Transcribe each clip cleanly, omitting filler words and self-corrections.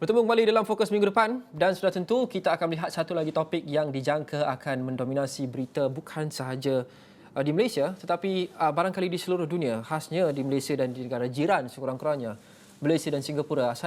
Bertemu kembali dalam Fokus Minggu depan dan sudah tentu kita akan melihat satu lagi topik yang dijangka akan mendominasi berita bukan sahaja di Malaysia tetapi barangkali di seluruh dunia, khasnya di Malaysia dan di negara jiran sekurang-kurangnya, Malaysia dan Singapura.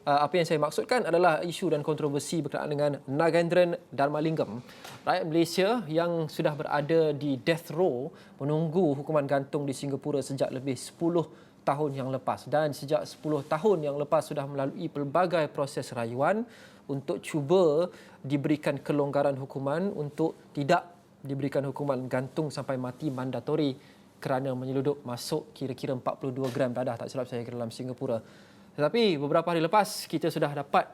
Apa yang saya maksudkan adalah isu dan kontroversi berkenaan dengan Nagendran Dharmalingam, rakyat Malaysia yang sudah berada di death row menunggu hukuman gantung di Singapura sejak lebih 10 tahun yang lepas, dan sejak 10 tahun yang lepas sudah melalui pelbagai proses rayuan untuk cuba diberikan kelonggaran hukuman untuk tidak diberikan hukuman gantung sampai mati mandatori kerana menyeludup masuk kira-kira 42 gram dadah, tak silap saya, ke dalam Singapura. Tetapi beberapa hari lepas kita sudah dapat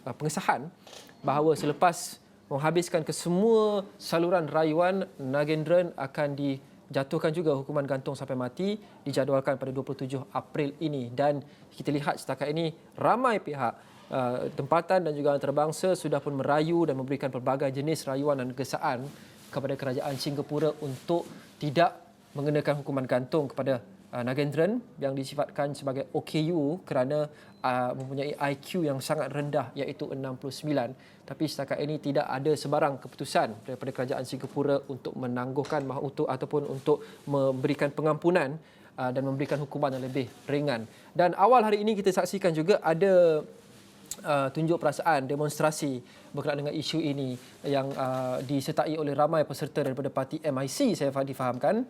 pengesahan bahawa selepas menghabiskan kesemua saluran rayuan, Nagendran akan dijatuhkan juga hukuman gantung sampai mati, dijadualkan pada 27 April ini. Dan kita lihat setakat ini ramai pihak tempatan dan juga antarabangsa sudah pun merayu dan memberikan pelbagai jenis rayuan dan gesaan kepada kerajaan Singapura untuk tidak mengenakan hukuman gantung kepada Nagendran yang disifatkan sebagai OKU kerana mempunyai IQ yang sangat rendah, iaitu 69. Tapi setakat ini tidak ada sebarang keputusan daripada kerajaan Singapura untuk menangguhkan ataupun untuk memberikan pengampunan dan memberikan hukuman yang lebih ringan. Dan awal hari ini kita saksikan juga ada tunjuk perasaan, demonstrasi berkenaan dengan isu ini yang disertai oleh ramai peserta daripada parti MIC, saya difahamkan,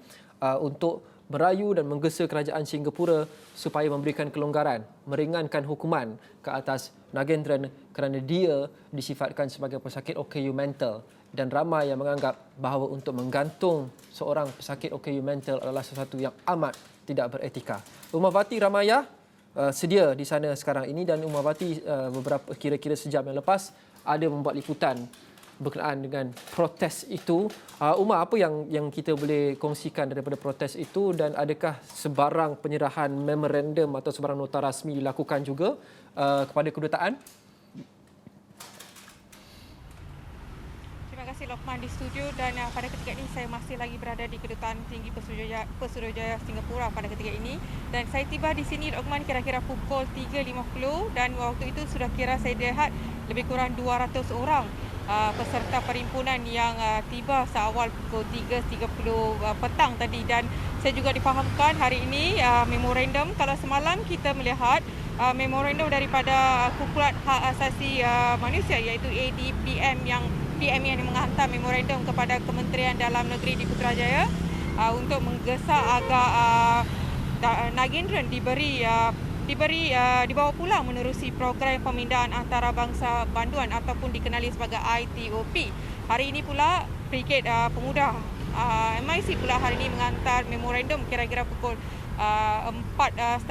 untuk merayu dan menggesa kerajaan Singapura supaya memberikan kelonggaran, meringankan hukuman ke atas Nagendran kerana dia disifatkan sebagai pesakit OKU mental. Dan ramai yang menganggap bahawa untuk menggantung seorang pesakit OKU mental adalah sesuatu yang amat tidak beretika. Rumah Bati Ramaya sedia di sana sekarang ini, dan Umar Bati beberapa kira-kira sejam yang lepas ada membuat liputan berkenaan dengan protes itu. Umar, apa yang kita boleh kongsikan daripada protes itu, dan adakah sebarang penyerahan memorandum atau sebarang nota rasmi dilakukan juga kepada kedutaan? Terima kasih Lokman di studio, dan pada ketika ini saya masih lagi berada di Kedutaan Tinggi Pesuruhjaya Singapura pada ketika ini, dan saya tiba di sini Lokman kira-kira pukul 3.50, dan waktu itu sudah kira saya lihat lebih kurang 200 orang peserta perhimpunan yang tiba seawal pukul 3.30 petang tadi. Dan saya juga difahamkan hari ini memorandum, kalau semalam kita melihat memorandum daripada Kumpulan Hak Asasi Manusia iaitu ADPM yang menghantar memorandum kepada Kementerian Dalam Negeri di Putrajaya untuk menggesa agar Nagendran dibawa pulang menerusi program pemindahan antarabangsa banduan ataupun dikenali sebagai ITOP. Hari ini pula Brigade Pemuda MIC pula hari ini menghantar memorandum kira-kira pukul 4.30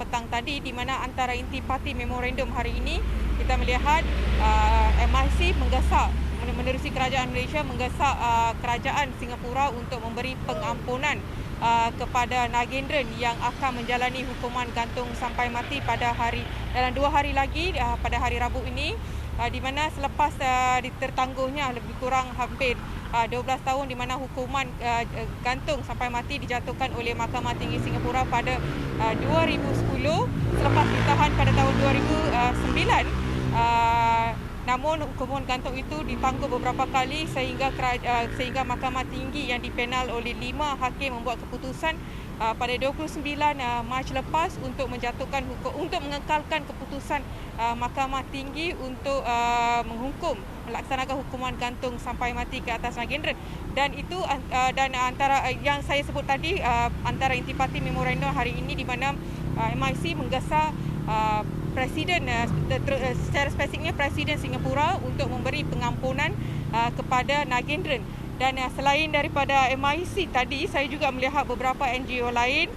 petang tadi, di mana antara inti parti memorandum hari ini kita melihat MIC menerusi kerajaan Malaysia menggesak kerajaan Singapura untuk memberi pengampunan kepada Nagendran yang akan menjalani hukuman gantung sampai mati dalam 2 hari lagi pada hari Rabu ini, di mana selepas tertangguhnya lebih kurang hampir 12 tahun di mana hukuman gantung sampai mati dijatuhkan oleh Mahkamah Tinggi Singapura pada 2010 selepas ditahan pada tahun 2009. Namun hukuman gantung itu ditangguh beberapa kali sehingga Mahkamah Tinggi yang dipanel oleh 5 hakim membuat keputusan pada 29 Mac lepas untuk mengekalkan keputusan Mahkamah Tinggi untuk melaksanakan hukuman gantung sampai mati ke atas Nagendran. Dan itu antara yang saya sebut tadi, antara inti parti memorandum hari ini, di mana MIC menggesa Presiden, secara spesifiknya Presiden Singapura, untuk memberi pengampunan kepada Nagendran. Dan selain daripada MIC tadi, saya juga melihat beberapa NGO lain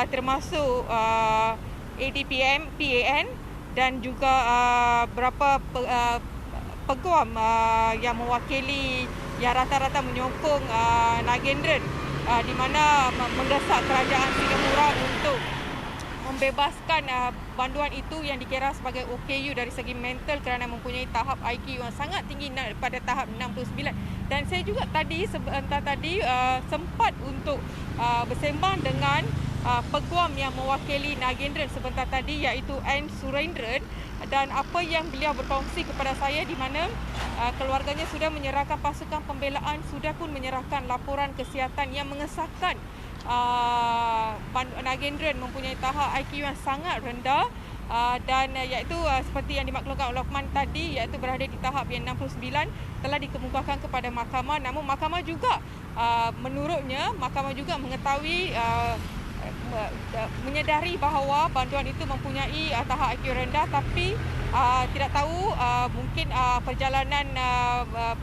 termasuk ADPM, PAN, dan juga beberapa peguam yang mewakili, yang rata-rata menyokong Nagendran, di mana menggesak kerajaan Singapura untuk membebaskan banduan itu yang dikira sebagai OKU dari segi mental kerana mempunyai tahap IQ yang sangat tinggi pada tahap 69. Dan saya juga sebentar tadi sempat untuk bersembang dengan peguam yang mewakili Nagendran sebentar tadi, iaitu N. Surendran, dan apa yang beliau berkongsi kepada saya di mana keluarganya sudah menyerahkan pasukan pembelaan, sudah pun menyerahkan laporan kesihatan yang mengesahkan Nagendran mempunyai tahap IQ yang sangat rendah dan iaitu seperti yang dimaklumkan oleh Lokman tadi, iaitu berada di tahap yang 69 telah dikemukakan kepada mahkamah. Namun mahkamah juga menurutnya mahkamah juga mengetahui menyedari bahawa banduan itu mempunyai tahap IQ rendah, tapi tidak tahu mungkin perjalanan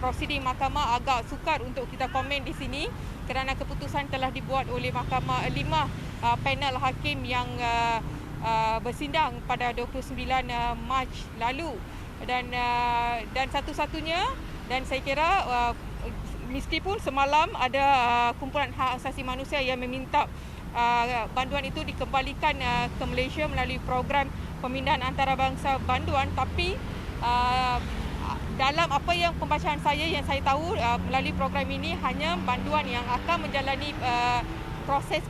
prosiding mahkamah agak sukar untuk kita komen di sini kerana keputusan telah dibuat oleh mahkamah 5 panel hakim yang bersindang pada 29 Mac lalu dan satu-satunya, dan saya kira meskipun semalam ada kumpulan hak asasi manusia yang meminta banduan itu dikembalikan ke Malaysia melalui program pemindahan antarabangsa banduan, tapi dalam apa yang pembacaan saya yang saya tahu melalui program ini hanya banduan yang akan menjalani proses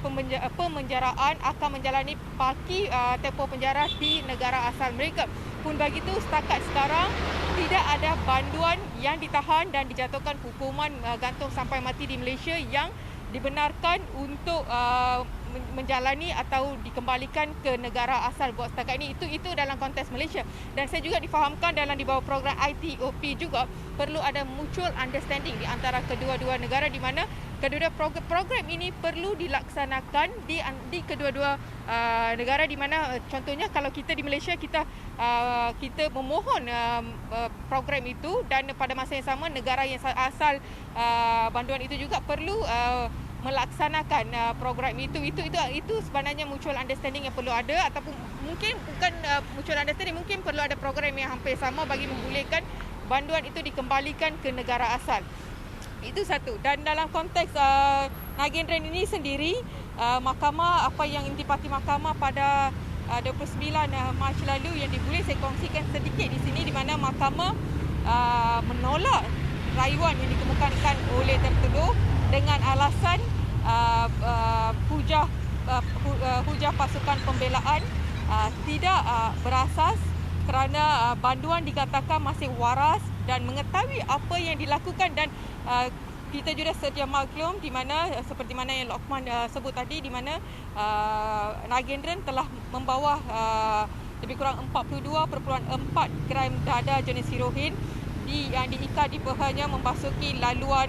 pemenjaraan akan menjalani paki tempoh penjara di negara asal mereka. Pun begitu, setakat sekarang tidak ada banduan yang ditahan dan dijatuhkan hukuman gantung sampai mati di Malaysia yang dibenarkan untuk menjalani atau dikembalikan ke negara asal buat setakat ini. Itu dalam konteks Malaysia. Dan saya juga difahamkan dalam di bawah program ITOP juga perlu ada mutual understanding di antara kedua-dua negara, di mana kedua-dua program ini perlu dilaksanakan di kedua-dua negara, di mana contohnya kalau kita di Malaysia kita memohon program itu, dan pada masa yang sama negara yang asal banduan itu juga perlu melaksanakan program itu sebenarnya mutual understanding yang perlu ada, ataupun mungkin bukan mutual understanding, mungkin perlu ada program yang hampir sama bagi membolehkan banduan itu dikembalikan ke negara asal. Itu satu. Dan dalam konteks Nagendran ini sendiri, mahkamah, apa yang intipati mahkamah pada 29 Mac lalu yang diboleh saya kongsikan sedikit di sini, di mana mahkamah menolak rayuan yang dikemukakan oleh tertuduh dengan alasan hujah pasukan pembelaan tidak berasas kerana banduan dikatakan masih waras dan mengetahui apa yang dilakukan, dan kita juga sedia maklum di mana seperti mana yang Lokman sebut tadi, di mana Nagendran telah membawa lebih kurang 42.4 gram dada jenis heroin yang diikat di pahanya memasuki laluan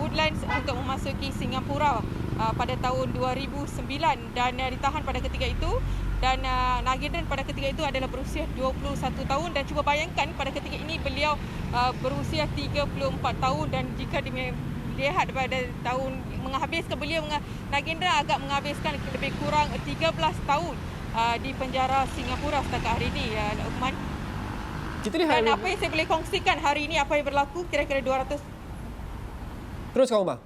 Woodlands untuk memasuki Singapura pada tahun 2009 dan ditahan pada ketika itu. Dan Nagendran pada ketika itu adalah berusia 21 tahun, dan cuba bayangkan pada ketika ini beliau berusia 34 tahun, dan jika dilihat pada tahun menghabiskan Nagendran agak menghabiskan lebih kurang 13 tahun di penjara Singapura setakat hari ini, Uthman. Kita lihat dan apa yang saya boleh kongsikan hari ini, apa yang berlaku kira-kira 200. Teruskan, Umar.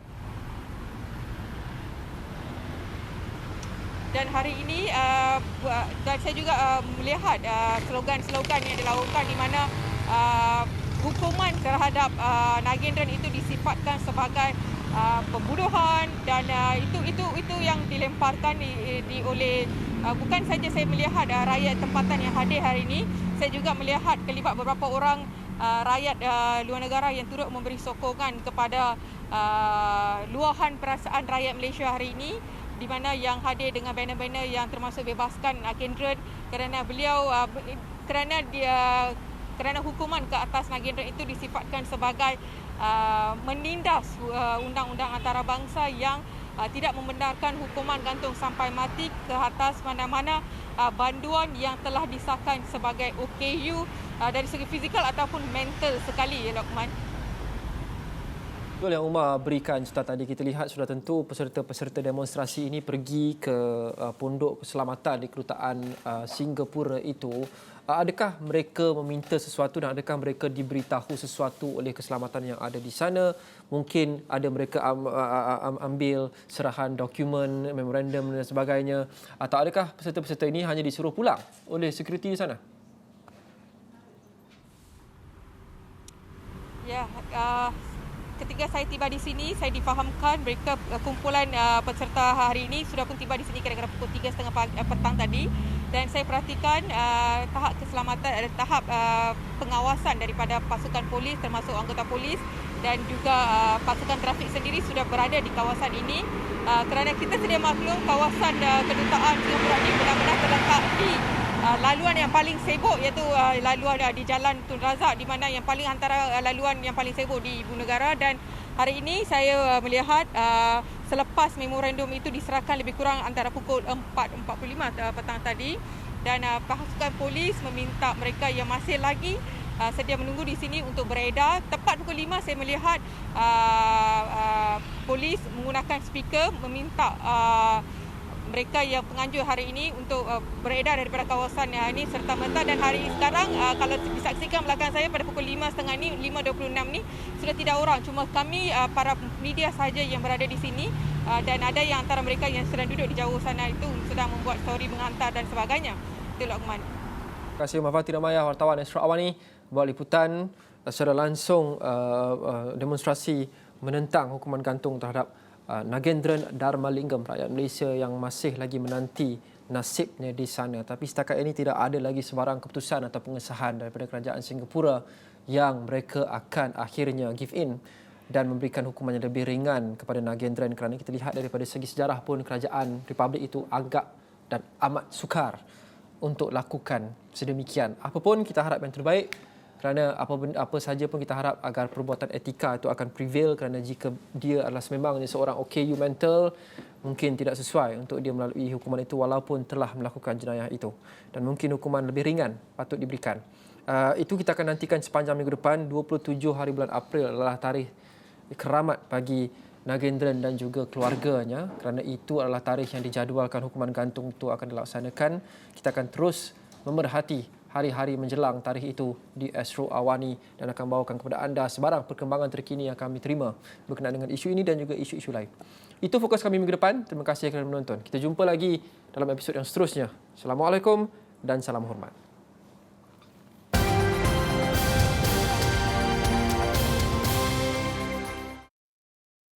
Dan hari ini dan saya juga melihat slogan-slogan yang dilakukan, di mana hukuman terhadap Nagendran itu disifatkan sebagai pembunuhan, dan itu yang dilemparkan oleh bukan saja saya melihat rakyat tempatan yang hadir hari ini, saya juga melihat kelibat beberapa orang rakyat luar negara yang turut memberi sokongan kepada luahan perasaan rakyat Malaysia hari ini, di mana yang hadir dengan banner-banner yang termasuk bebaskan Nagendran kerana beliau kerana hukuman ke atas Nagendran itu disifatkan sebagai menindas undang-undang antarabangsa yang tidak membenarkan hukuman gantung sampai mati ke atas mana-mana banduan yang telah disahkan sebagai OKU dari segi fizikal ataupun mental sekali, Lokman. Betul yang Umar berikan Ustaz tadi. Kita lihat sudah tentu peserta-peserta demonstrasi ini pergi ke pondok keselamatan di kedutaan Singapura itu. Adakah mereka meminta sesuatu dan adakah mereka diberitahu sesuatu oleh keselamatan yang ada di sana? Mungkin ada mereka ambil serahan dokumen, memorandum dan sebagainya. Atau adakah peserta-peserta ini hanya disuruh pulang oleh security di sana? Ya, ketika saya tiba di sini, saya difahamkan mereka kumpulan peserta hari ini sudah pun tiba di sini kira-kira pukul 3.30 petang tadi, dan saya perhatikan tahap keselamatan, tahap pengawasan daripada pasukan polis termasuk anggota polis dan juga pasukan trafik sendiri sudah berada di kawasan ini kerana kita sedia maklum kawasan kedutaan Singapura ini benar-benar terletak di laluan yang paling sibuk iaitu laluan di Jalan Tun Razak di mana yang paling antara laluan yang paling sibuk di Ibu Negara, dan hari ini saya melihat selepas memorandum itu diserahkan lebih kurang antara pukul 4.45 petang tadi, dan pasukan polis meminta mereka yang masih lagi sedia menunggu di sini untuk beredar. Tepat pukul 5 saya melihat polis menggunakan speaker meminta mereka yang penganjur hari ini untuk beredar daripada kawasan ini serta-merta, dan hari sekarang kalau disaksikan belakang saya pada pukul 5.30 ni, 5.26 ni sudah tidak orang, cuma kami para media saja yang berada di sini, dan ada yang antara mereka yang sedang duduk di jauh sana itu sedang membuat story mengantar dan sebagainya. Itu Luqman. Terima kasih Mahathir Ramaya, wartawan Astro Awani buat liputan secara langsung demonstrasi menentang hukuman gantung terhadap Nagendran Dharmalingam, rakyat Malaysia yang masih lagi menanti nasibnya di sana. Tapi setakat ini tidak ada lagi sebarang keputusan atau pengesahan daripada kerajaan Singapura yang mereka akan akhirnya give in dan memberikan hukuman yang lebih ringan kepada Nagendran, kerana kita lihat daripada segi sejarah pun kerajaan Republik itu agak dan amat sukar untuk lakukan sedemikian. Apapun kita harap yang terbaik, kerana apa saja pun kita harap agar perbuatan etika itu akan prevail, kerana jika dia adalah sememangnya seorang OKU mental, mungkin tidak sesuai untuk dia melalui hukuman itu walaupun telah melakukan jenayah itu, dan mungkin hukuman lebih ringan patut diberikan. Itu kita akan nantikan sepanjang minggu depan. 27 hari bulan April adalah tarikh keramat bagi Nagendran dan juga keluarganya, kerana itu adalah tarikh yang dijadualkan hukuman gantung itu akan dilaksanakan. Kita akan terus memerhati hari-hari menjelang tarikh itu di Astro Awani dan akan bawakan kepada anda sebarang perkembangan terkini yang kami terima berkenaan dengan isu ini dan juga isu-isu lain. Itu fokus kami minggu depan. Terima kasih kerana menonton. Kita jumpa lagi dalam episod yang seterusnya. Assalamualaikum dan salam hormat.